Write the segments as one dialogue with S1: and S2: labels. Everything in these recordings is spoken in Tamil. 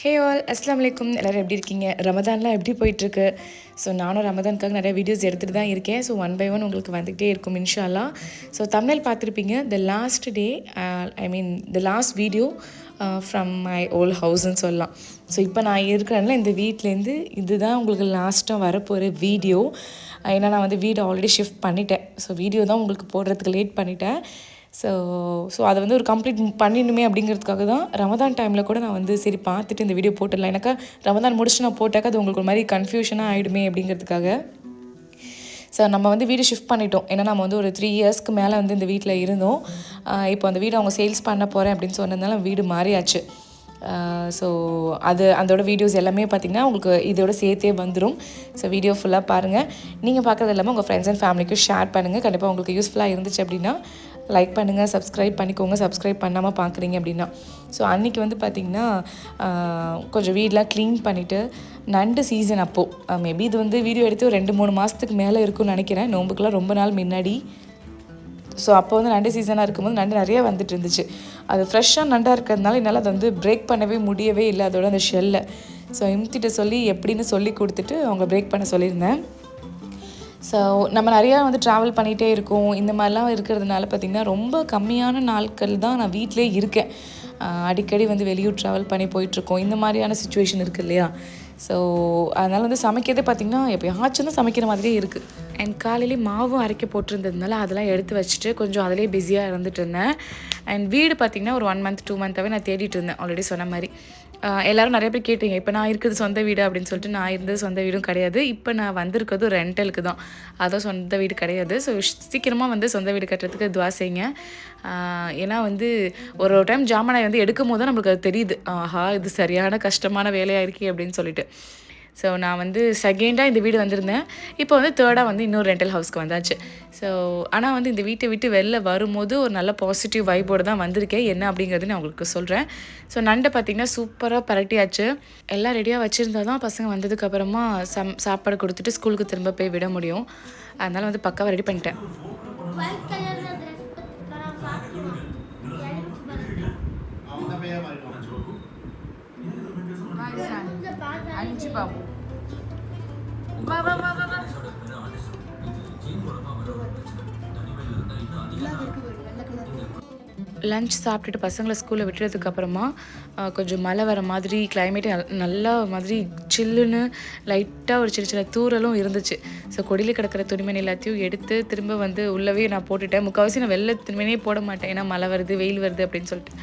S1: ஹே ஆல் அஸ்ஸலாமு அலைக்கும். எல்லோரும் எப்படி இருக்கீங்க? ரமதான்லாம் எப்படி போயிட்டுருக்கு? ஸோ நானும் ரமதானுக்காக நிறைய வீடியோஸ் எடுத்துகிட்டு தான் இருக்கேன். ஸோ ஒன் பை ஒன் உங்களுக்கு வந்துகிட்டே இருக்கும் இன்ஷா அல்லாஹ். ஸோ தம்ப்நெயில் பார்த்துருப்பீங்க, the last day the last video from my old ஹவுஸ்ன்னு சொல்லலாம். ஸோ இப்போ நான் இருக்கிறேன்ல இந்த வீட்டிலேருந்து இதுதான் உங்களுக்கு லாஸ்ட்டாக வரப்போகிற வீடியோ. ஏன்னா நான் வந்து வீடு ஆல்ரெடி ஷிஃப்ட் பண்ணிட்டேன். ஸோ வீடியோ தான் உங்களுக்கு போடுறதுக்கு லேட் பண்ணிட்டேன். ஸோ அதை வந்து ஒரு கம்ப்ளீட் பண்ணிடணுமே அப்படிங்கிறதுக்காக தான் ரமதான் டைமில் கூட நான் வந்து சரி பார்த்துட்டு இந்த வீடியோ போட்டுடலாம். எனக்கு ரமதான் முடிச்சுட்டு நான் போட்டாக்க அது உங்களுக்கு ஒரு மாதிரி கன்ஃபியூஷனாக ஆகிடுமே அப்படிங்கிறதுக்காக. ஸோ நம்ம வந்து வீடு ஷிஃப்ட் பண்ணிட்டோம். ஏன்னா நம்ம வந்து ஒரு 3 இயர்ஸ்க்கு மேலே வந்து இந்த வீட்டில் இருந்தோம். இப்போ அந்த வீடு அவங்க சேல்ஸ் பண்ண போகிறேன் அப்படின்னு சொன்னதுனால வீடு மாறியாச்சு. ஸோ அதோட வீடியோஸ் எல்லாமே பார்த்திங்கன்னா உங்களுக்கு இதோட சேர்த்தே வந்துடும். ஸோ வீடியோ ஃபுல்லாக பாருங்கள். நீங்கள் பார்க்குறது எல்லாமே உங்கள் ஃப்ரெண்ட்ஸ் அண்ட் ஃபேமிலிக்கும் ஷேர் பண்ணுங்கள். கண்டிப்பாக உங்களுக்கு யூஸ்ஃபுல்லாக இருந்துச்சு அப்படின்னா லைக் பண்ணுங்கள், சப்ஸ்கிரைப் பண்ணிக்கோங்க. சப்ஸ்கிரைப் பண்ணாமல் பார்க்குறீங்க அப்படின்னா. ஸோ அன்றைக்கி வந்து பார்த்திங்கன்னா கொஞ்சம் வீடெலாம் க்ளீன் பண்ணிவிட்டு நண்டு சீசன் அப்போது மேபி இது வந்து வீடியோ எடுத்து ஒரு 2-3 மாதத்துக்கு மேலே இருக்கும்னு நினைக்கிறேன். நோம்புக்கெலாம் ரொம்ப நாள் முன்னாடி. ஸோ அப்போ வந்து நண்டு சீசனாக இருக்கும்போது நண்டு நிறையா வந்துட்டு இருந்துச்சு. அது ஃப்ரெஷ்ஷாக நண்டாக இருக்கிறதுனால என்னால் அதை வந்து பிரேக் பண்ணவே முடியவே இல்லை அதோட அந்த ஷெல்லை. ஸோ இம்திட்ட சொல்லி எப்படின்னு சொல்லி கொடுத்துட்டு அவங்க பிரேக் பண்ண சொல்லியிருந்தேன். ஸோ நம்ம நிறையா வந்து ட்ராவல் பண்ணிகிட்டே இருக்கோம். இந்த மாதிரிலாம் இருக்கிறதுனால பார்த்திங்கன்னா ரொம்ப கம்மியான நாட்கள் தான் நான் வீட்டிலே இருக்கேன். அடிக்கடி வந்து வெளியூர் ட்ராவல் பண்ணி போயிட்டுருக்கோம். இந்த மாதிரியான சுச்சுவேஷன் இருக்குது இல்லையா? ஸோ அதனால் வந்து சமைக்கிறதே பார்த்திங்கன்னா எப்போயாச்சும் தான் சமைக்கிற மாதிரியே இருக்குது. அண்ட் காலையிலே மாவும் அரைக்க போட்டிருந்ததுனால அதெல்லாம் எடுத்து வச்சுட்டு கொஞ்சம் அதிலே பிஸியாக இருந்துட்டு இருந்தேன். அண்ட் வீடு பார்த்திங்கன்னா ஒரு 1 மந்த் 2 மந்த்தாகவே நான் தேடிட்டு இருந்தேன். ஆல்ரெடி சொன்ன மாதிரி எல்லோரும் நிறைய பேர் கேட்டீங்க, இப்போ நான் இருக்கிறது சொந்த வீடு அப்படின்னு சொல்லிட்டு. நான் இருந்தது சொந்த வீடும் கிடையாது. இப்போ நான் வந்திருக்கிறது ரெண்டலுக்கு தான். அதுவும் சொந்த வீடு கிடையாது. ஸோ சீக்கிரமாக வந்து சொந்த வீடு கட்டுறதுக்கு துவா செய்யுங்க. ஏன்னா வந்து ஒரு டைம் ஜாமானை வந்து எடுக்கும் போது தான் நம்மளுக்கு அது தெரியுது, ஆஹா இது சரியான கஷ்டமான வேலையாக இருக்கே அப்படின்னு சொல்லிட்டு. ஸோ நான் வந்து செகண்டாக இந்த வீடு வந்திருந்தேன். இப்போ வந்து தேர்டாக வந்து இன்னொரு ரெண்டல் ஹவுஸ்க்கு வந்தாச்சு. ஸோ ஆனால் வந்து இந்த வீட்டை விட்டு வெளில வரும்போது ஒரு நல்ல பாசிட்டிவ் வைப்போடு தான் வந்திருக்கேன். என்ன அப்படிங்கிறது நான் உங்களுக்கு சொல்கிறேன். ஸோ நண்டை பார்த்திங்கன்னா சூப்பராக பரட்டியாச்சு. எல்லாம் ரெடியாக வச்சுருந்தா தான் பசங்க வந்ததுக்கப்புறமா சாப்பாடு கொடுத்துட்டு ஸ்கூலுக்கு திரும்ப போய் விட முடியும். அதனால் வந்து பக்காவாக ரெடி பண்ணிட்டேன். அஞ்சு பாபு லன்ச் சாப்பிட்டுட்டு பசங்களை ஸ்கூலில் விட்டுறதுக்கப்புறமா கொஞ்சம் மழை வர மாதிரி கிளைமேட்டு நல்லா மாதிரி சில்லுன்னு லைட்டாக ஒரு சின்ன சின்ன தூரலும் இருந்துச்சு. ஸோ கொடியில் கிடக்கிற துணிமணி எல்லாத்தையும் எடுத்து திரும்ப வந்து உள்ளவே நான் போட்டுட்டேன். முக்கால்வாசி நான் வெள்ளை துணிமணியே போட மாட்டேன், ஏன்னா மழை வருது வெயில் வருது அப்படின்னு சொல்லிட்டு.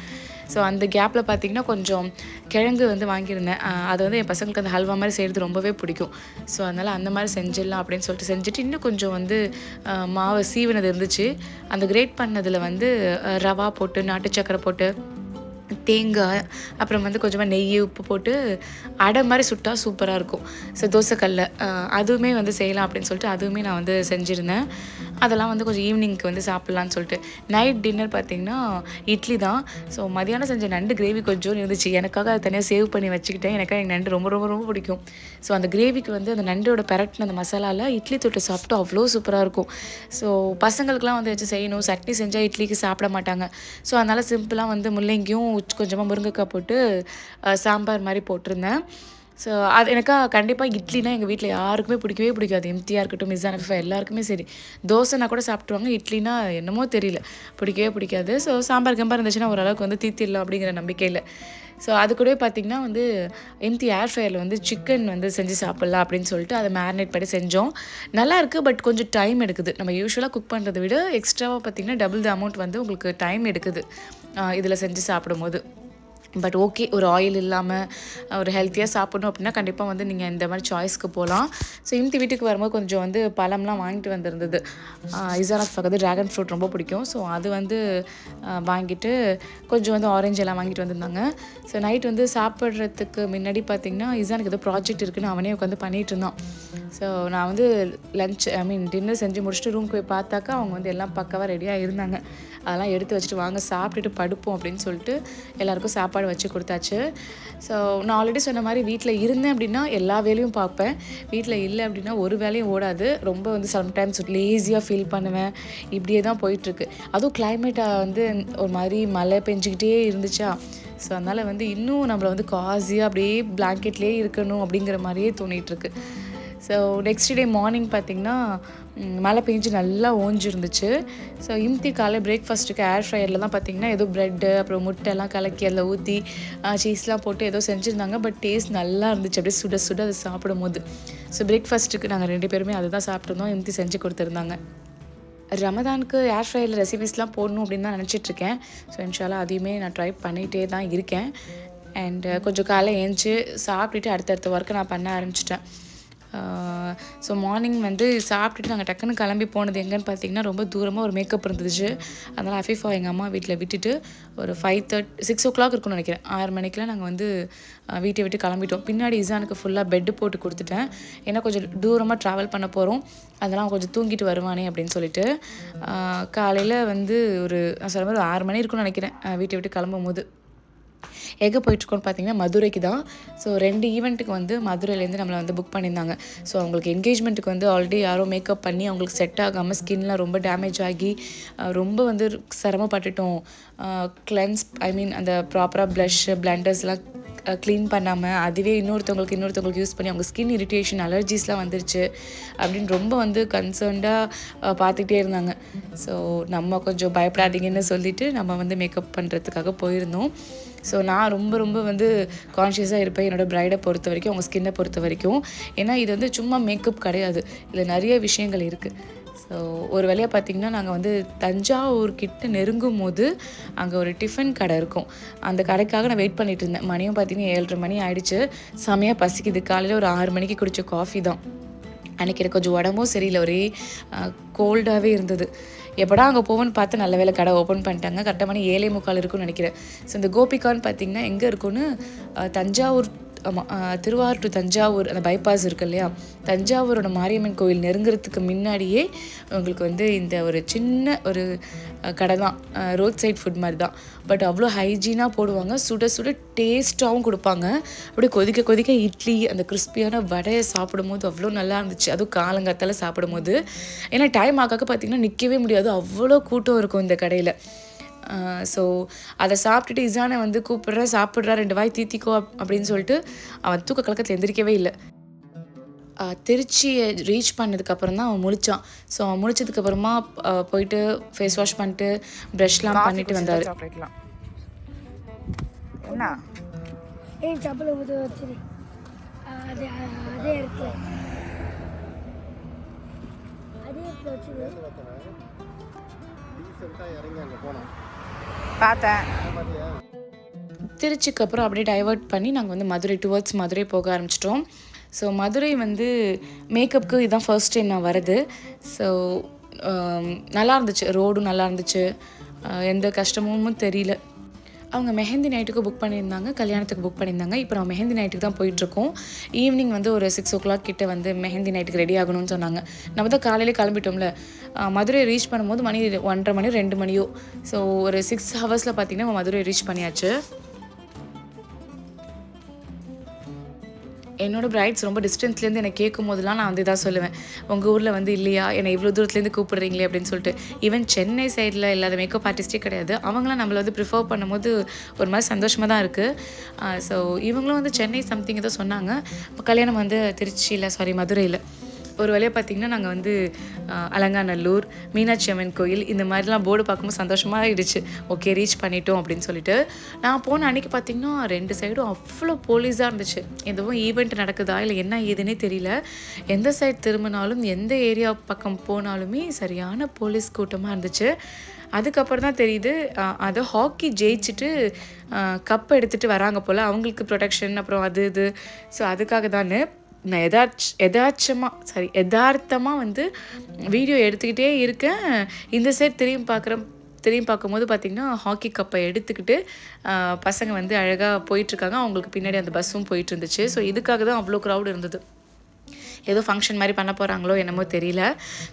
S1: ஸோ அந்த கேப்பில் பார்த்திங்கன்னா கொஞ்சம் கிழங்கு வந்து வாங்கியிருந்தேன். அது வந்து என் பசங்களுக்கு அந்த ஹல்வா மாதிரி செய்கிறது ரொம்பவே பிடிக்கும். ஸோ அதனால் அந்த மாதிரி செஞ்சிடலாம் அப்படின்னு சொல்லிட்டு செஞ்சுட்டு இன்னும் கொஞ்சம் வந்து மாவை சீவினது இருந்துச்சு. அந்த கிரேட் பண்ணதில் வந்து ரவா போட்டு நாட்டு சக்கரை போட்டு தேங்காய் அப்புறம் வந்து கொஞ்சமாக நெய் உப்பு போட்டு அடை மாதிரி சுட்டால் சூப்பராக இருக்கும். ஸோ தோசைக்கல்ல அதுவுமே வந்து செய்யலாம் அப்படின்னு சொல்லிட்டு அதுவுமே நான் வந்து செஞ்சுருந்தேன். அதெல்லாம் வந்து கொஞ்சம் ஈவினிங்க்கு வந்து சாப்பிட்லான்னு சொல்லிட்டு. நைட் டின்னர் பார்த்திங்கன்னா இட்லி தான். ஸோ மதியானம் செஞ்ச நண்டு கிரேவி கொஞ்சம் இருந்துச்சு. எனக்காக அதை தனியாக சேவ் பண்ணி வச்சுக்கிட்டேன். எனக்காக எனக்கு நண்டு ரொம்ப ரொம்ப ரொம்ப பிடிக்கும். ஸோ அந்த கிரேவிக்கு வந்து அந்த நண்டோட பெரட்டின அந்த மசாலாவில் இட்லி தொட்டு சாப்பிட்டு அவ்வளோ சூப்பராக இருக்கும். ஸோ பசங்களுக்குலாம் வந்து வச்சு செய்யணும், சட்னி செஞ்சால் இட்லிக்கு சாப்பிட மாட்டாங்க. ஸோ அதனால் சிம்பிளாக வந்து முள்ளங்கியும் கொஞ்சமாக முருங்கைக்காய் போட்டு சாம்பார் மாதிரி போட்டிருந்தேன். ஸோ அது எனக்கு கண்டிப்பாக இட்லினா எங்கள் வீட்டில் யாருக்குமே பிடிக்கவே பிடிக்காது. எம்தியாக இருக்கட்டும், மிஸ்ஸான ஃபிஃபா எல்லாருக்குமே சரி. தோசைனா கூட சாப்பிட்டுவாங்க, இட்லினா என்னமோ தெரியல பிடிக்கவே பிடிக்காது. ஸோ சாம்பார் இருந்துச்சுன்னா ஓரளவுக்கு வந்து தீத்திடலாம் அப்படிங்கிற நம்பிக்கையில். ஸோ அது கூட பார்த்திங்கன்னா வந்து எம்தி ஏர் ஃப்ரையரில் வந்து சிக்கன் வந்து செஞ்சு சாப்பிட்லாம் அப்படின்னு சொல்லிட்டு அதை மேரினேட் பண்ணி செஞ்சோம். நல்லாயிருக்கு, பட் கொஞ்சம் டைம் எடுக்குது. நம்ம யூஸ்வலாக குக் பண்ணுறதை விட எக்ஸ்ட்ராவாக பார்த்திங்கன்னா டபுள் த அமௌண்ட் வந்து உங்களுக்கு டைம் எடுக்குது இதில் செஞ்சு சாப்பிடும்போது. பட் ஓகே, ஒரு ஆயில் இல்லாமல் ஒரு ஹெல்த்தியாக சாப்பிடணும் அப்படின்னா கண்டிப்பாக வந்து நீங்கள் இந்த மாதிரி சாய்ஸ்க்கு போகலாம். ஸோ இம்தி வீட்டுக்கு வரும்போது கொஞ்சம் வந்து பழம்லாம் வாங்கிட்டு வந்திருந்தது. இசானத் பக்கத்து ட்ராகன் ஃப்ரூட் ரொம்ப பிடிக்கும். ஸோ அது வந்து வாங்கிட்டு கொஞ்சம் வந்து ஆரஞ்சு எல்லாம் வாங்கிட்டு வந்திருந்தாங்க. ஸோ நைட் வந்து சாப்பிட்றதுக்கு முன்னாடி பார்த்திங்கன்னா இசானுக்கு ஏதோ ப்ராஜெக்ட் இருக்குதுன்னு அவனே உட்காந்து பண்ணிகிட்டு இருந்தான். ஸோ நான் வந்து டின்னர் செஞ்சு முடிச்சுட்டு ரூமுக்கு போய் பார்த்தாக்கா அவங்க வந்து எல்லாம் பக்காவாக ரெடியாக இருந்தாங்க. அதெல்லாம் எடுத்து வச்சுட்டு வாங்க சாப்பிட்டுட்டு படுப்போம் அப்படின்னு சொல்லிட்டு எல்லாேருக்கும் சாப்பாடு வச்சு கொடுத்தாச்சு. ஸோ நான் ஆல்ரெடி சொன்ன மாதிரி வீட்டில் இருந்தேன் அப்படின்னா எல்லா வேலையும் பார்ப்பேன். வீட்டில் இல்லை அப்படின்னா ஒரு வேலையும் ஓடாது. ரொம்ப வந்து சம்டைம்ஸ் லேசியாக ஃபீல் பண்ணுவேன். இப்படியே தான் போயிட்டுருக்கு. அதுவும் கிளைமேட்டை வந்து ஒரு மாதிரி மழை பெஞ்சிக்கிட்டே இருந்துச்சா, ஸோ அதனால் வந்து இன்னும் நம்மளை வந்து காஸியாக அப்படியே பிளாங்கெட்லேயே இருக்கணும் அப்படிங்கிற மாதிரியே தோணிகிட்ருக்கு. ஸோ நெக்ஸ்ட் டே மார்னிங் பார்த்திங்கன்னா மழை பெஞ்சு நல்லா ஓஞ்சிருந்துச்சு. ஸோ இம்தி காலை பிரேக்ஃபாஸ்ட்டுக்கு ஏர் ஃப்ரையரில் தான் பார்த்திங்கன்னா ஏதோ ப்ரெட்டு அப்புறம் முட்டைலாம் கலக்கி அதில் ஊற்றி சீஸ்லாம் போட்டு ஏதோ செஞ்சுருந்தாங்க. பட் டேஸ்ட் நல்லா இருந்துச்சு அப்படியே சுட சுட அதை சாப்பிடும்போது. ஸோ பிரேக்ஃபாஸ்ட்டுக்கு நாங்கள் 2 பேருமே அதை தான் சாப்பிட்ருந்தோம். இம்தி செஞ்சு கொடுத்துருந்தாங்க. ரமதானுக்கு ஏர் ஃப்ரையரில் ரெசிபீஸ்லாம் போடணும் அப்படின்னு தான் நினச்சிட்ருக்கேன். ஸோ இன்ஷால்லா அதையுமே நான் ட்ரை பண்ணிகிட்டே தான் இருக்கேன். அண்ட் கொஞ்சம் காலை ஏஞ்சி சாப்பிட்டுட்டு அடுத்தடுத்த ஒர்க்கை நான் பண்ண ஆரம்பிச்சிட்டேன். ஸோ மார்னிங் வந்து சாப்பிட்டுட்டு நாங்கள் டக்குன்னு கிளம்பி போனது எங்கேன்னு பார்த்தீங்கன்னா ரொம்ப தூரமாக ஒரு மேக்கப் இருந்துச்சு. அதனால் அஃபீஃபா எங்கள் அம்மா வீட்டில் விட்டுட்டு ஒரு 6 o'clock இருக்குன்னு நினைக்கிறேன். 6 மணிக்கெலாம் நாங்கள் வந்து வீட்டை விட்டு கிளம்பிட்டோம். பின்னாடி இசானுக்கு ஃபுல்லாக பெட்டு போட்டு கொடுத்துட்டேன். ஏன்னா கொஞ்சம் தூரமாக ட்ராவல் பண்ண போகிறோம், அதெல்லாம் கொஞ்சம் தூங்கிட்டு வருவானே அப்படின்னு சொல்லிட்டு. காலையில் வந்து நான் சொல்ல மாதிரி 6 மணி இருக்குன்னு நினைக்கிறேன் வீட்டை விட்டு கிளம்பும் போது. எங்கே போயிட்டுருக்கோன்னு பார்த்தீங்கன்னா மதுரைக்கு தான். ஸோ 2 ஈவெண்ட்டுக்கு வந்து மதுரையிலேருந்து நம்மளை வந்து புக் பண்ணியிருந்தாங்க. ஸோ அவங்களுக்கு என்கேஜ்மெண்ட்டுக்கு வந்து ஆல்ரெடி யாரோ மேக்கப் பண்ணி அவங்களுக்கு செட் ஆகாமல் ஸ்கின்லாம் ரொம்ப டேமேஜ் ஆகி ரொம்ப வந்து சிரமப்பட்டுட்டோம். அந்த ப்ராப்பராக ப்ளஷ் பிளண்டர்ஸ்லாம் க்ளீன் பண்ணாமல் அதுவே இன்னொருத்தவங்களுக்கு யூஸ் பண்ணி அவங்க ஸ்கின் இரிட்டேஷன் அலர்ஜிஸ்லாம் வந்துருச்சு அப்படின்னு ரொம்ப வந்து கன்சர்ன்டாக பார்த்துக்கிட்டே இருந்தாங்க. ஸோ நம்ம கொஞ்சம் பயப்படாதீங்கன்னு சொல்லிவிட்டு நம்ம வந்து மேக்கப் பண்ணுறதுக்காக போயிருந்தோம். ஸோ நான் ரொம்ப வந்து கான்ஷியஸாக இருப்பேன் என்னோடய ப்ரைடை பொறுத்த வரைக்கும், அவங்க ஸ்கின்னை பொறுத்த வரைக்கும். ஏன்னா இது வந்து சும்மா மேக்கப் கிடையாது, இதில் நிறைய விஷயங்கள் இருக்குது. ஸோ ஒரு வேளையாக பார்த்திங்கன்னா நாங்கள் வந்து தஞ்சாவூர் கிட்ட நெருங்கும் போது அங்கே ஒரு டிஃபன் கடை இருக்கும். அந்த கடைக்காக நான் வெயிட் பண்ணிகிட்டு இருந்தேன். மணியும் பார்த்திங்கன்னா 7:30 மணி ஆகிடுச்சு. செமையாக பசிக்குது. காலையில் ஒரு 6 மணிக்கு குடித்த காஃபி தான். அன்றைக்கி எனக்கு கொஞ்சம் உடம்பும் சரியில்லை, ஒரே கோல்டாகவே இருந்தது. எப்படா அங்கே போவோன்னு பார்த்து நல்ல வேலை கடை ஓப்பன் பண்ணிட்டாங்க. கரெக்டாக மணி 7:45 இருக்குன்னு நினைக்கிறேன். ஸோ இந்த கோபிகான்னு பார்த்திங்கன்னா எங்கே இருக்குன்னு தஞ்சாவூர், திருவாரூர் டு தஞ்சாவூர் அந்த பைபாஸ் இருக்குது இல்லையா, தஞ்சாவூரோட மாரியம்மன் கோயில் நெருங்குறதுக்கு முன்னாடியே உங்களுக்கு வந்து இந்த ஒரு சின்ன ஒரு கடை தான். ரோட் சைட் ஃபுட் மாதிரி தான். பட் அவ்வளோ ஹைஜீனாக போடுவாங்க. சுட சுட டேஸ்ட்டாகவும் கொடுப்பாங்க. அப்படியே கொதிக்க இட்லி அந்த கிறிஸ்பியான வடையை சாப்பிடும்போது அவ்வளோ நல்லா இருந்துச்சு. அதுவும் காலங்காத்தால் சாப்பிடும்போது. ஏன்னா டைம் ஆகாக்க பார்த்திங்கன்னா நிற்கவே முடியாது, அவ்வளோ கூட்டம் இருக்கும் இந்த கடையில். ஸோ அதை சாப்பிட்டுட்டு இசானை வந்து சாப்பிட்றா 2 வாய் தீத்திக்கோ அப்படின்னு சொல்லிட்டு அவன் தூக்க கலக்கத்தில் எந்திரிக்கவே இல்லை. திருச்சியை ரீச் பண்ணதுக்கப்புறம் தான் அவன் முழிச்சான். ஸோ அவன் முழிச்சதுக்கப்புறமா போயிட்டு ஃபேஸ் வாஷ் பண்ணிட்டு ப்ரஷ்லாம் பண்ணிட்டு வந்தார். என்ன
S2: சப்பலை வச்சு அதே இடத்துல
S1: பார்த்தேன். திருச்சிக்கு அப்புறம் அப்படியே டைவர்ட் பண்ணி நாங்கள் வந்து மதுரை போக ஆரம்பிச்சிட்டோம். ஸோ மதுரை வந்து மேக்கப்புக்கு இதுதான் ஃபர்ஸ்ட் டைம் நான் வரது. ஸோ நல்லா இருந்துச்சு, ரோடும் நல்லா இருந்துச்சு, எந்த கஷ்டமும் தெரியல. அவங்க மெஹந்தி நைட்டுக்கு புக் பண்ணியிருந்தாங்க, கல்யாணத்துக்கு புக் பண்ணியிருந்தாங்க. இப்போ நம்ம மெஹந்தி நைட்டுக்கு தான் போயிட்டுருக்கோம். ஈவினிங் வந்து ஒரு 6 o'clock கிட்ட வந்து மெஹந்தி நைட்டுக்கு ரெடி ஆகணும்னு சொன்னாங்க. நம்ம தான் காலையிலே கிளம்பிட்டோம்ல. மதுரை ரீச் பண்ணும்போது மணி 1:30 மணியோ 2 மணியோ. ஸோ ஒரு 6 hours பார்த்திங்கன்னா மதுரை ரீச் பண்ணியாச்சு. என்னோடய பிரைட்ஸ் ரொம்ப டிஸ்டன்ஸ்லேருந்து என்னை கேட்கும் போதெல்லாம் நான் வந்து இதாக சொல்லுவேன், உங்கள் ஊரில் வந்து இல்லையா, என்னை இவ்வளோ தூரத்துலேருந்து கூப்பிடுறீங்களே அப்படின்னு சொல்லிட்டு. ஈவன் சென்னை சைடில் இல்லாத மேக்கப் ஆர்டிஸ்ட்டே கிடையாது, அவங்களாம் நம்மளை வந்து ப்ரிஃபர் பண்ணும்போது ஒரு மாதிரி சந்தோஷமாக தான் இருக்குது. ஸோ இவங்களும் வந்து சென்னை சம்திங் ஏதோ சொன்னாங்க. இப்போ கல்யாணம் வந்து மதுரையில். ஒரு வழியாக பார்த்திங்கன்னா நாங்கள் வந்து அலங்காநல்லூர், மீனாட்சி அம்மன் கோயில் இந்த மாதிரிலாம் போர்டு பார்க்கும்போது சந்தோஷமாக ஆகிடுச்சு. ஓகே ரீச் பண்ணிட்டோம் அப்படின்னு சொல்லிட்டு. நான் போன அன்றைக்கி பார்த்திங்கன்னா 2 சைடும் அவ்வளோ போலீஸாக இருந்துச்சு. எதுவும் ஈவெண்ட் நடக்குதா இல்லை என்ன ஏதுன்னே தெரியல. எந்த சைட் திரும்பினாலும் எந்த ஏரியா பக்கம் போனாலுமே சரியான போலீஸ் கூட்டமாக இருந்துச்சு. அதுக்கப்புறம் தான் தெரியுது அதை ஹாக்கி ஜெயிச்சுட்டு கப் எடுத்துகிட்டு வராங்க போல், அவங்களுக்கு ப்ரொடெக்ஷன் அப்புறம் அது இது. ஸோ அதுக்காக தான் நான் யதார்த்தமாக வந்து வீடியோ எடுத்துக்கிட்டே இருக்கேன். இந்த சைட் திரும்பி பார்க்கும்போது பார்த்திங்கன்னா ஹாக்கி கப்பை எடுத்துக்கிட்டு பசங்க வந்து அழகாக போயிட்டுருக்காங்க. அவங்களுக்கு பின்னாடி அந்த பஸ்ஸும் போயிட்டு இருந்துச்சு. ஸோ இதுக்காக தான் அவ்வளோ க்ரௌட் இருந்தது. ஏதோ ஃபங்க்ஷன் மாதிரி பண்ண போகிறாங்களோ என்னமோ தெரியல.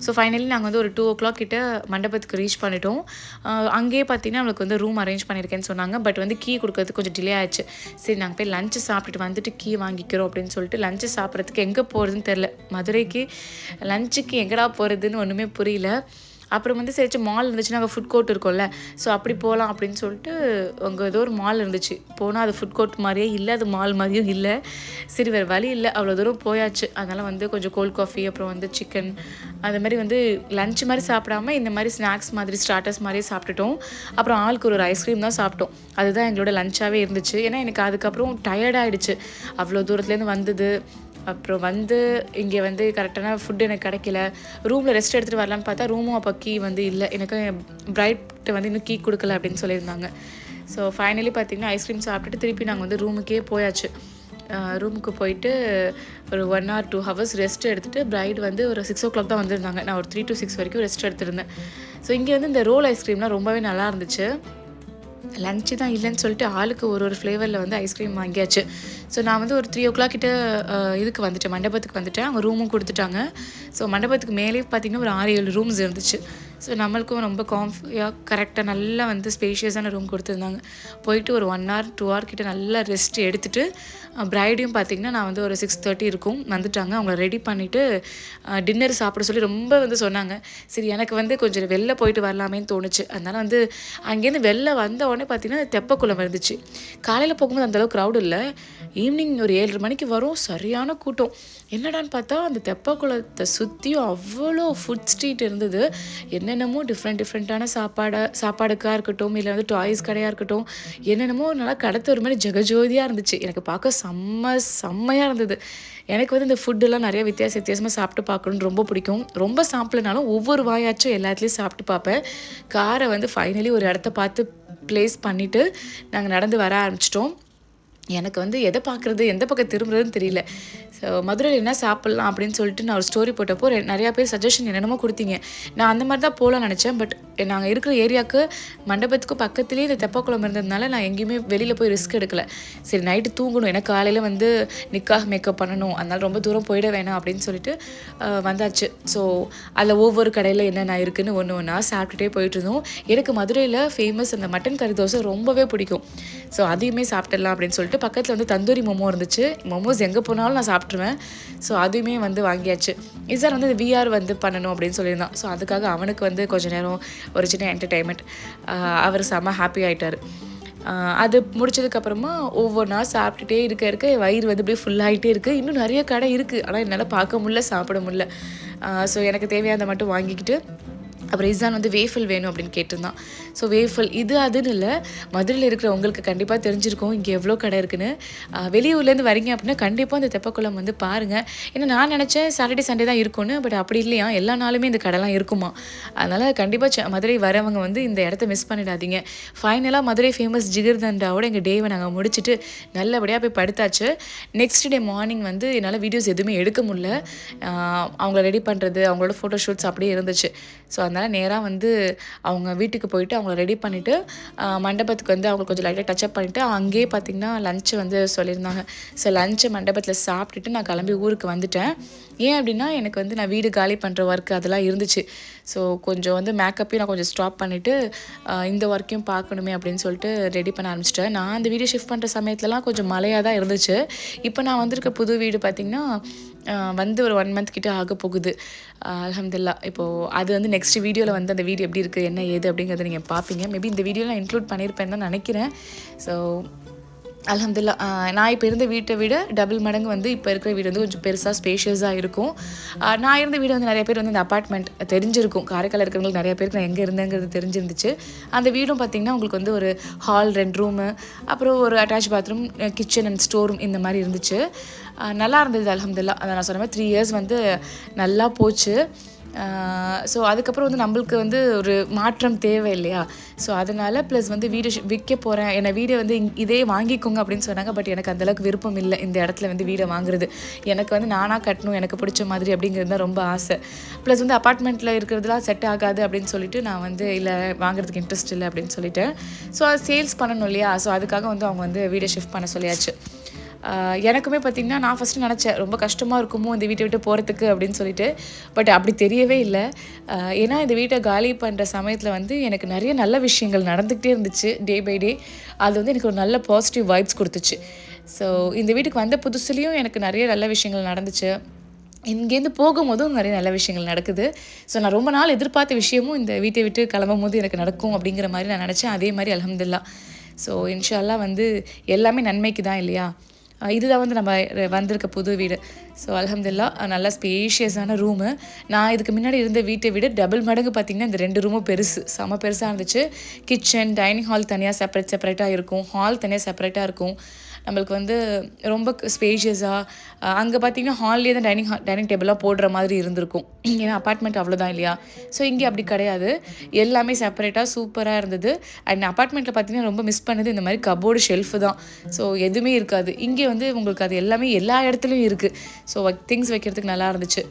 S1: ஸோ ஃபைனலி நாங்கள் வந்து ஒரு 2 o'clock கிட்ட மண்டபத்துக்கு ரீச் பண்ணிட்டோம். அங்கேயே பார்த்தீங்கன்னா நம்மளுக்கு வந்து ரூம் அரேஞ்ச் பண்ணியிருக்கேன்னு சொன்னாங்க. பட் வந்து கீ கொடுக்கறதுக்கு கொஞ்சம் டிலே ஆச்சு. சரி நாங்கள் போய் லஞ்சு சாப்பிட்டுட்டு வந்துட்டு கீ வாங்கிக்கிறோம் அப்படின்னு சொல்லிட்டு லஞ்சு சாப்பிட்றதுக்கு எங்கே போகிறதுன்னு தெரில. மதுரைக்கு லஞ்சுக்கு எங்கடா போகிறதுன்னு ஒன்றுமே புரியல. அப்புறம் வந்து சரி மால் இருந்துச்சுன்னா அங்கே ஃபுட் கோர்ட் இருக்கும்ல, ஸோ அப்படி போகலாம் அப்படின்னு சொல்லிட்டு அங்கே ஏதோ ஒரு மால் இருந்துச்சு. போனால் அது ஃபுட் கோர்ட் மாதிரியே இல்லை, அது மால் மாதிரியும் இல்லை. சரி வேறு வழி இல்லை, அவ்வளோ தூரம் போயாச்சு. அதனால் வந்து கொஞ்சம் கோல்ட் காஃபி அப்புறம் வந்து சிக்கன் அது மாதிரி வந்து லஞ்ச் மாதிரி சாப்பிடாம இந்த மாதிரி ஸ்நாக்ஸ் மாதிரி ஸ்டார்டர்ஸ் மாதிரியே சாப்பிட்டுட்டோம். அப்புறம் ஆளுக்கு ஒரு ஐஸ்கிரீம் தான் சாப்பிட்டோம். அதுதான் எங்களோட லஞ்சாகவே இருந்துச்சு. ஏன்னா எனக்கு அதுக்கப்புறம் டயர்டாகிடுச்சு அவ்வளோ தூரத்துலேருந்து வந்தது. அப்புறம் வந்து இங்கே வந்து கரெக்டான ஃபுட் எனக்கு கிடைக்கல. ரூமில் ரெஸ்ட் எடுத்துகிட்டு வரலான்னு பார்த்தா ரூமும் அப்போ கீ வந்து இல்லை. எனக்கு பிரைட் வந்து இன்னும் கீ கொடுக்கல அப்படின்னு சொல்லியிருந்தாங்க. ஸோ ஃபைனலி பார்த்திங்கன்னா ஐஸ்கிரீம் சாப்பிட்டுட்டு திருப்பி நாங்கள் வந்து ரூமுக்கே போயாச்சு. ரூமுக்கு போயிட்டு ஒரு 1 or 2 hours ரெஸ்ட் எடுத்துகிட்டு பிரைட் வந்து ஒரு 6 o'clock தான் வந்திருந்தாங்க. நான் ஒரு 3 to 6 வரைக்கும் ரெஸ்ட் எடுத்துருந்தேன். ஸோ இங்கே வந்து இந்த ரோல் ஐஸ்கிரீம்லாம் ரொம்பவே நல்லா இருந்துச்சு. லஞ்சு தான் இல்லைன்னு சொல்லிட்டு ஆளுக்கு ஒரு ஃப்ளேவரில் வந்து ஐஸ்கிரீம் வாங்கியாச்சு. ஸோ நான் வந்து ஒரு 3 o'clock கிட்ட இதுக்கு வந்துட்டேன், மண்டபத்துக்கு வந்துட்டேன். அவங்க ரூமும் கொடுத்துட்டாங்க. ஸோ மண்டபத்துக்கு மேலே பார்த்திங்கன்னா ஒரு 6-7 ரூம்ஸ் இருந்துச்சு. ஸோ நம்மளுக்கும் ரொம்ப கரெக்டாக நல்லா வந்து ஸ்பேஷியஸான ரூம் கொடுத்துருந்தாங்க. போயிட்டு ஒரு 1 hour 2 hour கிட்ட நல்லா ரெஸ்ட் எடுத்துகிட்டு பிரைடையும் பார்த்திங்கன்னா நான் வந்து ஒரு 6:30 இருக்கும் வந்துட்டாங்க. அவங்கள ரெடி பண்ணிவிட்டு டின்னர் சாப்பிட சொல்லி ரொம்ப வந்து சொன்னாங்க. சரி எனக்கு வந்து கொஞ்சம் வெளில போயிட்டு வரலாமேன்னு தோணுச்சு. அதனால் வந்து அங்கேருந்து வெளில வந்த உடனே பார்த்திங்கன்னா தெப்பக்குளம் இருந்துச்சு. காலையில் போகும்போது அந்தளவுக்கு க்ரௌட் இல்லை. ஈவினிங் ஒரு 7:30 மணிக்கு வரும், சரியான கூட்டம். என்னடான்னு பார்த்தா அந்த தெப்பக்குளத்தை சுற்றியும் அவ்வளோ ஃபுட் ஸ்ட்ரீட் இருந்தது. என்னென்னமோ டிஃப்ரெண்ட்டான சாப்பாடுக்காக இருக்கட்டும், இல்லை வந்து டாய்ஸ் கடையாக இருக்கட்டும், என்னென்னமோ நல்லா கடத்த ஒரு மாதிரி ஜெகஜோதியாக இருந்துச்சு. எனக்கு பார்க்க செம்மையாக இருந்தது. எனக்கு வந்து இந்த ஃபுட்டெல்லாம் நிறைய வித்தியாசமாக சாப்பிட்டு பார்க்கணுன்னு ரொம்ப பிடிக்கும். ரொம்ப சாப்பிட்லனாலும் ஒவ்வொரு வாயாச்சும் எல்லாத்துலேயும் சாப்பிட்டு பார்ப்பேன். காரை வந்து ஃபைனலி ஒரு இடத்த பார்த்து ப்ளேஸ் பண்ணிவிட்டு நாங்கள் நடந்து வர ஆரம்பிச்சிட்டோம். எனக்கு வந்து எதை பார்க்குறது எந்த பக்கம் திரும்புறதுன்னு தெரியல. ஸோ மதுரையில் என்ன சாப்பிட்லாம் அப்படின்னு சொல்லிட்டு நான் ஒரு ஸ்டோரி போட்டப்போ நிறையா பேர் சஜஷன் என்னென்னமோ கொடுத்தீங்க. நான் அந்த மாதிரி தான் போகலான்னு நினச்சேன். பட் நாங்கள் இருக்கிற ஏரியாவுக்கு மண்டபத்துக்கு பக்கத்துலேயே இந்த தெப்பக்குளம் இருந்ததுனால நான் எங்கேயுமே வெளியில் போய் ரிஸ்க் எடுக்கலை. சரி நைட்டு தூங்கணும், எனக்கு காலையில் வந்து நிக்காக மேக்கப் பண்ணணும், அதனால் ரொம்ப தூரம் போயிட வேணாம் அப்படின்னு சொல்லிட்டு வந்தாச்சு. ஸோ அதில் ஒவ்வொரு கடையில் என்னென்ன இருக்குதுன்னு ஒன்றா சாப்பிட்டுட்டே போயிட்டு இருந்தோம். எனக்கு மதுரையில் ஃபேமஸ் அந்த மட்டன் கறி தோசை ரொம்பவே பிடிக்கும். ஸோ அதையுமே சாப்பிட்டுடலாம் அப்படின்னு சொல்லிட்டு பக்கத்தில் வந்து தந்தூரி மோமோ இருந்துச்சு. மோமோஸ் எங்கே போனாலும் நான் சாப்பிட்ருவேன். ஸோ அதுவுமே வந்து வாங்கியாச்சு. இசார் வந்து இந்த VR வந்து பண்ணணும் அப்படின்னு சொல்லியிருந்தான். ஸோ அதுக்காக அவனுக்கு வந்து கொஞ்சம் நேரம் ஒரு சின்ன என்டர்டெயின்மெண்ட். அவர் செம்ம ஹாப்பி ஆகிட்டார். அது முடிச்சதுக்கப்புறமா ஒவ்வொன்றா சாப்பிட்டுட்டே இருக்க வயிறு வந்து அப்படியே ஃபுல்லாகிட்டே இருக்குது. இன்னும் நிறைய கடை இருக்குது, ஆனால் என்னால் பார்க்க முடியல, சாப்பிட முடியல. ஸோ எனக்கு தேவையானதை மட்டும் வாங்கிக்கிட்டு அப்புறம் இசான் வந்து வேஃபில் வேணும் அப்படின்னு கேட்டிருந்தான். ஸோ வேஃபில் இது அதுன்னு இல்லை, மதுரையில் இருக்கிற உங்களுக்கு கண்டிப்பாக தெரிஞ்சிருக்கும் இங்கே எவ்வளோ கடை இருக்குன்னு. வெளியூர்லேருந்து வரீங்க அப்படின்னா கண்டிப்பாக இந்த தெப்பக்குளம் வந்து பாருங்கள். ஏன்னா நான் நினச்சேன் சாட்டர்டே சண்டே தான் இருக்கும்னு, பட் அப்படி இல்லையா, எல்லா நாளுமே இந்த கடைலாம் இருக்குமா. அதனால் கண்டிப்பாக மதுரை வரவங்க வந்து இந்த இடத்த மிஸ் பண்ணிடாதீங்க. ஃபைனலாக மதுரை ஃபேமஸ் ஜிகர்தண்டாவோட எங்கள் டேவை நாங்கள் முடிச்சுட்டு நல்லபடியாக போய் படுத்தாச்சு. நெக்ஸ்ட் டே மார்னிங் வந்து என்னால் வீடியோஸ் எதுவுமே எடுக்க முடியல. அவங்கள ரெடி பண்ணுறது, அவங்களோட ஃபோட்டோ ஷூட்ஸ் அப்படியே இருந்துச்சு. ஸோ அதனால் நேராக வந்து அவங்க வீட்டுக்கு போயிட்டு அவங்கள ரெடி பண்ணிவிட்டு மண்டபத்துக்கு வந்து அவங்களுக்கு கொஞ்சம் லைட்டாக டச்சப் பண்ணிவிட்டு அங்கேயே பார்த்திங்கன்னா லஞ்சு வந்து சொல்லியிருந்தாங்க. ஸோ லஞ்சு மண்டபத்தில் சாப்பிட்டுட்டு நான் கிளம்பி ஊருக்கு வந்துட்டேன். ஏன் அப்படின்னா எனக்கு வந்து நான் வீடு காலி பண்ணுற ஒர்க் அதெல்லாம் இருந்துச்சு. ஸோ கொஞ்சம் வந்து மேக்கப்பையும் நான் கொஞ்சம் ஸ்டாப் பண்ணிவிட்டு இந்த ஒர்க்கையும் பார்க்கணுமே அப்படின்னு சொல்லிட்டு ரெடி பண்ண ஆரம்பிச்சிட்டேன். நான் அந்த வீடு ஷிஃப்ட் பண்ணுற சமயத்துலலாம் கொஞ்சம் மழையாக தான் இருந்துச்சு. இப்போ நான் வந்திருக்க புது வீடு பார்த்திங்கன்னா வந்து ஒரு 1 month கிட்ட ஆக போகுது. அல்ஹம்துலில்லாஹ். இப்போது அது வந்து நெக்ஸ்ட் வீடியோவில் வந்து அந்த வீடு எப்படி இருக்குது என்ன ஏது அப்படிங்கிறத நீங்கள் பார்ப்பீங்க. மேபி இந்த வீடியோவில் நான் இன்க்ளூட் பண்ணியிருப்பேன்னு தான் நினைக்கிறேன். ஸோ அல்ஹம்துலில்லாஹ். நான் இப்போ இருந்த வீட்டை விட டபுள் மடங்கு வந்து இப்போ இருக்கிற வீடு வந்து கொஞ்சம் பெருசாக ஸ்பேஷியஸாக இருக்கும். நான் இருந்த வீடு வந்து நிறைய பேர் வந்து இந்த அப்பார்ட்மெண்ட் தெரிஞ்சிருக்கும். காரைக்கால் இருக்கிறவங்களுக்கு நிறைய பேருக்கு நான் எங்கே இருந்தேங்கிறது தெரிஞ்சிருந்துச்சு. அந்த வீடும் பார்த்திங்கன்னா உங்களுக்கு வந்து ஒரு ஹால் 2 ரூமு அப்புறம் ஒரு attach bathroom kitchen and store room இந்த மாதிரி இருந்துச்சு. நல்லா இருந்தது அல்ஹம்துலில்லாஹ். அதை நான் சொன்ன மாதிரி 3 years வந்து நல்லா போச்சு. ஸோ அதுக்கப்புறம் வந்து நம்மளுக்கு வந்து ஒரு மாற்றம் தேவை இல்லையா. ஸோ அதனால் ப்ளஸ் வந்து வீடு விற்க போகிறேன், என்னை வீடை வந்து இதே வாங்கிக்கோங்க அப்படின்னு சொன்னாங்க. பட் எனக்கு அந்தளவுக்கு விருப்பம் இல்லை இந்த இடத்துல வந்து வீடை வாங்குறது. எனக்கு வந்து நானாக கட்டணும், எனக்கு பிடிச்ச மாதிரி அப்படிங்கிறது தான் ரொம்ப ஆசை. ப்ளஸ் வந்து அப்பார்ட்மெண்ட்டில் இருக்கிறதுலாம் செட் ஆகாது அப்படின்னு சொல்லிட்டு நான் வந்து இல்லை வாங்குறதுக்கு இன்ட்ரெஸ்ட் இல்லை அப்படின்னு சொல்லிட்டேன். ஸோ அது சேல்ஸ் பண்ணணும் இல்லையா. ஸோ அதுக்காக வந்து அவங்க வந்து வீடை ஷிஃப்ட் பண்ண சொல்லியாச்சு. எனக்குமே பார்த்திங்கன்னா நான் ஃபஸ்ட்டு நினச்சேன் ரொம்ப கஷ்டமாக இருக்குமோ இந்த வீட்டை விட்டு போகிறதுக்கு அப்படின்னு சொல்லிட்டு. பட் அப்படி தெரியவே இல்லை. ஏன்னா இந்த வீட்டை காலி பண்ணுற சமயத்தில் வந்து எனக்கு நிறைய நல்ல விஷயங்கள் நடந்துக்கிட்டே இருந்துச்சு டே பை டே. அது வந்து எனக்கு ஒரு நல்ல பாசிட்டிவ் வைப்ஸ் கொடுத்துச்சு. ஸோ இந்த வீட்டுக்கு வந்த புதுசுலேயும் எனக்கு நிறைய நல்ல விஷயங்கள் நடந்துச்சு. இங்கேருந்து போகும்போதும் நிறைய நல்ல விஷயங்கள் நடக்குது. ஸோ நான் ரொம்ப நாள் எதிர்பார்த்த விஷயமும் இந்த வீட்டை விட்டு கிளம்பும் போது எனக்கு நடக்கும் அப்படிங்கிற மாதிரி நான் நினச்சேன். அதே மாதிரி அல்ஹம்துலில்லாஹ். ஸோ இன்ஷா அல்லாஹ் வந்து எல்லாமே நன்மைக்கு தான் இல்லையா. இதுதான் வந்து நம்ம வந்திருக்க புது வீடு. ஸோ அல்ஹம்துலில்லாஹ் நல்லா ஸ்பேஷியஸான ரூமு. நான் இதுக்கு முன்னாடி இருந்த வீட்டை விட டபுள் மடங்கு பார்த்திங்கன்னா இந்த 2 ரூமும் பெருசு, செம பெருசாக இருந்துச்சு. கிச்சன், டைனிங் ஹால் தனியாக செப்பரேட்டாக இருக்கும், ஹால் தனியாக செப்பரேட்டாக இருக்கும். நம்மளுக்கு வந்து ரொம்ப ஸ்பேஷியஸாக அங்கே பார்த்திங்கன்னா ஹால்லேயே தான் டைனிங் டேபிளாக போடுற மாதிரி இருந்திருக்கும். ஏன்னா அப்பார்ட்மெண்ட் அவ்வளோதான் இல்லையா. ஸோ இங்கே அப்படி கிடையாது, எல்லாமே செப்பரேட்டாக சூப்பராக இருந்தது. அண்ட் அப்பார்ட்மெண்ட்டில் பார்த்திங்கன்னா ரொம்ப மிஸ் பண்ணது இந்த மாதிரி கபோர்டு ஷெல்ஃபு தான். ஸோ எதுவுமே இருக்காது. இங்கே வந்து உங்களுக்கு அது எல்லாமே எல்லா இடத்துலையும் இருக்குது. ஸோ திங்ஸ் வைக்கிறதுக்கு நல்லா இருந்துச்சு.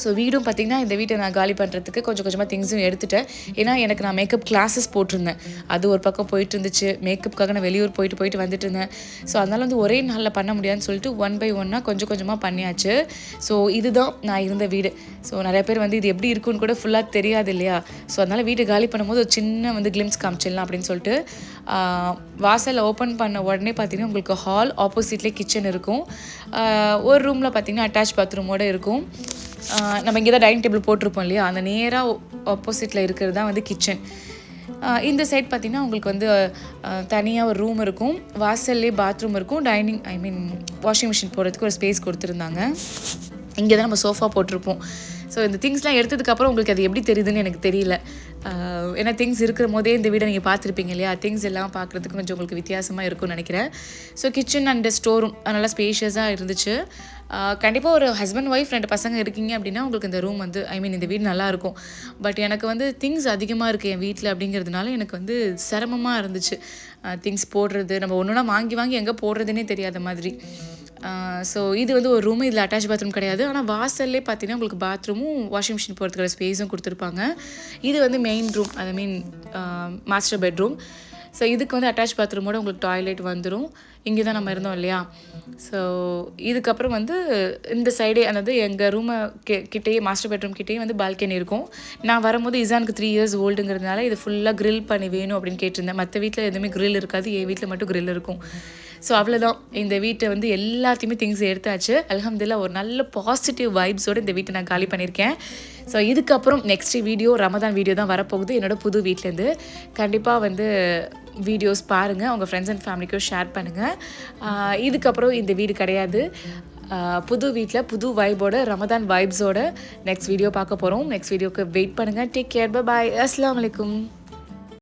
S1: ஸோ வீடும் பார்த்திங்கன்னா இந்த வீட்டை நான் காலி பண்ணுறதுக்கு கொஞ்சம் கொஞ்சமாக திங்ஸும் எடுத்துட்டேன். ஏன்னா எனக்கு நான் மேக்கப் கிளாஸஸ் போட்டிருந்தேன், அது ஒரு பக்கம் போயிட்டு இருந்துச்சு. மேக்கப்புக்காக நான் வெளியூர் போயிட்டு வந்துட்டு இருந்தேன். ஸோ அதனால் வந்து ஒரே நாளில் பண்ண முடியாதுன்னு சொல்லிட்டு 1 by 1 கொஞ்சம் கொஞ்சமாக பண்ணியாச்சு. ஸோ இதுதான் நான் இருந்த வீடு. ஸோ நிறைய பேர் வந்து இது எப்படி இருக்குன்னு கூட ஃபுல்லாக தெரியாது இல்லையா. ஸோ அதனால் வீட்டை காலி பண்ணும்போது ஒரு சின்ன வந்து கிளிம்ஸ் காமிச்சிடலாம் அப்படின்னு சொல்லிட்டு வாசலில் ஓப்பன் பண்ண உடனே பார்த்திங்கன்னா உங்களுக்கு ஹால், ஆப்போசிட்லேயே கிச்சன் இருக்கும். ஒரு ரூமில் பார்த்திங்கன்னா அட்டாச் பாத்ரூமோடு இருக்கும். நம்ம இங்கே தான் டைனிங் டேபிள் போட்டிருப்போம் இல்லையா, அந்த நேராக ஆப்போசிட்டில் இருக்கிறது தான் வந்து கிச்சன். இந்த சைட் பார்த்திங்கன்னா உங்களுக்கு வந்து தனியாக ஒரு ரூம் இருக்கும், வாசல்லே பாத்ரூம் இருக்கும், வாஷிங் மிஷின் போடுறதுக்கு ஒரு ஸ்பேஸ் கொடுத்துருந்தாங்க. இங்கே தான் நம்ம சோஃபா போட்டிருப்போம். ஸோ இந்த திங்ஸ்லாம் எடுத்ததுக்கப்புறம் உங்களுக்கு அது எப்படி தெரியுதுன்னு எனக்கு தெரியல. ஏன்னா திங்ஸ் இருக்கிற போதே இந்த வீடை நீங்கள் பார்த்துருப்பீங்க இல்லையா, திங்ஸ் எல்லாம் பார்க்குறதுக்கு கொஞ்சம் உங்களுக்கு வித்தியாசமாக இருக்கும்னு நினைக்கிறேன். So kitchen and store room நல்லா ஸ்பேஷியஸாக இருந்துச்சு. கண்டிப்பாக ஒரு ஹஸ்பண்ட் ஒய்ஃப் 2 பசங்க இருக்கீங்க அப்படின்னா உங்களுக்கு இந்த ரூம் வந்து இந்த வீடு நல்லாயிருக்கும். பட் எனக்கு வந்து திங்ஸ் அதிகமாக இருக்குது என் வீட்டில் அப்படிங்கிறதுனால எனக்கு வந்து சிரமமாக இருந்துச்சு. திங்ஸ் போடுறது நம்ம ஒன்றுனா வாங்கி எங்கே போடுறதுனே தெரியாத மாதிரி. ஸோ இது வந்து ஒரு ரூமு, இதில் அட்டாச் பாத்ரூம் கிடையாது. ஆனால் வாசல்லே பார்த்தீங்கன்னா உங்களுக்கு பாத்ரூமும் வாஷிங் மிஷின் போகிறதுக்கான ஸ்பேஸும் கொடுத்துருப்பாங்க. இது வந்து main room, master bedroom. So இதுக்கு வந்து அட்டாச் பாத்ரூமோட உங்களுக்கு டாய்லெட் வந்துடும். இங்கே தான் நம்ம இருந்தோம் இல்லையா. ஸோ இதுக்கப்புறம் வந்து இந்த சைடே அதாவது எங்கள் ரூமை கிட்டேயே மாஸ்டர் பெட்ரூம் கிட்டேயே வந்து பால்கனி இருக்கும். நான் வரும்போது இசானுக்கு 3 years ஓல்டுங்கிறதுனால இது ஃபுல்லாக க்ரில் பண்ணி வேணும் அப்படின்னு கேட்டிருந்தேன். மற்ற வீட்டில் எதுவுமே க்ரில் இருக்காது, என் வீட்டில் மட்டும் க்ரில் இருக்கும். ஸோ அவ்வளோதான், இந்த வீட்டை வந்து எல்லாத்தையுமே திங்ஸ் எடுத்தாச்சு. அல்ஹம்துலில்லாஹ் ஒரு நல்ல பாசிட்டிவ் வைப்ஸோடு இந்த வீட்டை நான் காலி பண்ணியிருக்கேன். ஸோ இதுக்கப்புறம் நெக்ஸ்ட் வீடியோ ரமதான் வீடியோ தான் வரப்போகுது என்னோடய புது வீட்டிலேருந்து. கண்டிப்பாக வந்து வீடியோஸ் பாருங்கள், உங்கள் ஃப்ரெண்ட்ஸ் அண்ட் ஃபேமிலிக்கும் ஷேர் பண்ணுங்கள். இதுக்கப்புறம் இந்த வீடு கிடையாது, புது வீட்டில் புது வைபோட ரமதான் வைப்ஸோட நெக்ஸ்ட் வீடியோ பார்க்க போகிறோம். நெக்ஸ்ட் வீடியோக்கு வெயிட் பண்ணுங்கள். டேக் கேர், பை, அஸ்ஸலாமு அலைக்கும்.